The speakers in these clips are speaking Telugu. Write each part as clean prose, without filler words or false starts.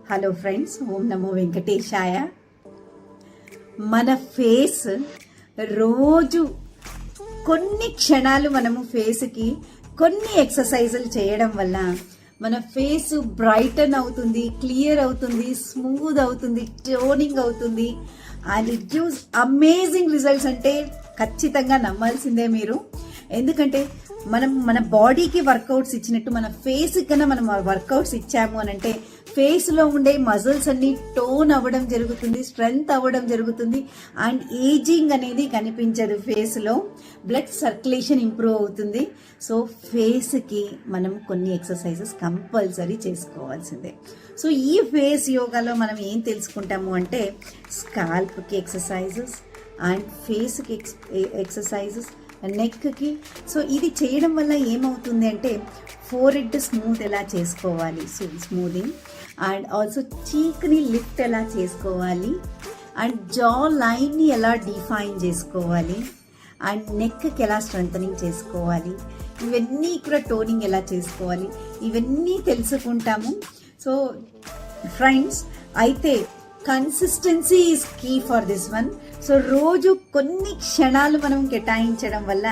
హలో ఫ్రెండ్స్, ఓం నమో వెంకటేశాయ. మన ఫేస్ రోజు కొన్ని క్షణాలు మనము ఫేస్కి కొన్ని ఎక్సర్సైజులు చేయడం వల్ల మన ఫేస్ బ్రైటన్ అవుతుంది, క్లియర్ అవుతుంది, స్మూత్ అవుతుంది, టోనింగ్ అవుతుంది and it gives amazing results. అంటే ఖచ్చితంగా నమ్మాల్సిందే మీరు. ఎందుకంటే మనం మన బాడీకి వర్కౌట్స్ ఇచ్చినట్టు మన ఫేస్ కన్నా మనం వర్కౌట్స్ ఇచ్చాము అని అంటే ఫేస్లో ఉండే మజిల్స్ అన్ని టోన్ అవ్వడం జరుగుతుంది, స్ట్రెంగ్త్ అవ్వడం జరుగుతుంది అండ్ ఏజింగ్ అనేది కనిపించదు. ఫేస్లో బ్లడ్ సర్క్యులేషన్ ఇంప్రూవ్ అవుతుంది. సో ఫేస్కి మనం కొన్ని ఎక్సర్సైజెస్ కంపల్సరీ చేసుకోవాల్సిందే. సో ఈ ఫేస్ యోగాలో మనం ఏం తెలుసుకుంటాము అంటే స్కాల్ప్కి ఎక్సర్సైజెస్ అండ్ ఫేస్కి ఎక్సర్సైజెస్, నెక్కి. సో ఇది చేయడం వల్ల ఏమవుతుంది అంటే ఫోర్హెడ్ స్మూత్ ఎలా చేసుకోవాలి, స్మూదింగ్, అండ్ ఆల్సో చీక్ని లిఫ్ట్ ఎలా చేసుకోవాలి, అండ్ జా లైన్ని ఎలా డిఫైన్ చేసుకోవాలి, అండ్ నెక్కి ఎలా స్ట్రెంథనింగ్ చేసుకోవాలి, ఇవన్నీ కూడా టోనింగ్ ఎలా చేసుకోవాలి, ఇవన్నీ తెలుసుకుంటాము. సో ఫ్రెండ్స్, అయితే consistency is key for this one. So రోజు కొన్ని క్షణాలు మనం కేటాయించడం వల్ల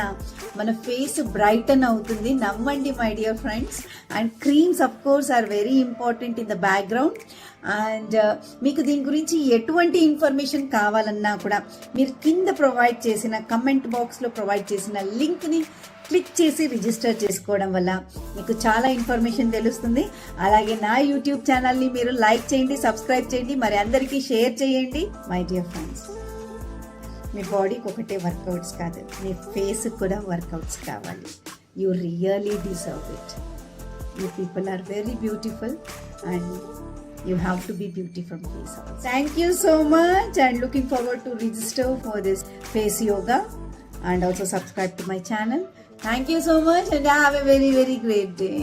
మన ఫేస్ బ్రైటన్ అవుతుంది. నమ్మండి my dear friends. And creams of course are very important in the background. అండ్ మీకు దీని గురించి ఎటువంటి ఇన్ఫర్మేషన్ కావాలన్నా కూడా మీరు కింద ప్రొవైడ్ చేసిన కమెంట్ బాక్స్లో ప్రొవైడ్ చేసిన లింక్ని క్లిక్ చేసి రిజిస్టర్ చేసుకోవడం వల్ల మీకు చాలా ఇన్ఫర్మేషన్ తెలుస్తుంది. అలాగే నా యూట్యూబ్ ఛానల్ని మీరు లైక్ చేయండి, సబ్స్క్రైబ్ చేయండి, మరి అందరికీ షేర్ చేయండి. మై డియర్ ఫ్రెండ్స్, మీ బాడీకి ఒకటే వర్కౌట్స్ కాదు, మీ ఫేస్కి కూడా వర్కౌట్స్ కావాలి. You really deserve it. You people are very beautiful and you have to be beauty from face also. Thank you so much and looking forward to register for this face yoga and also subscribe to my channel. Thank you so much and have a very, very great day.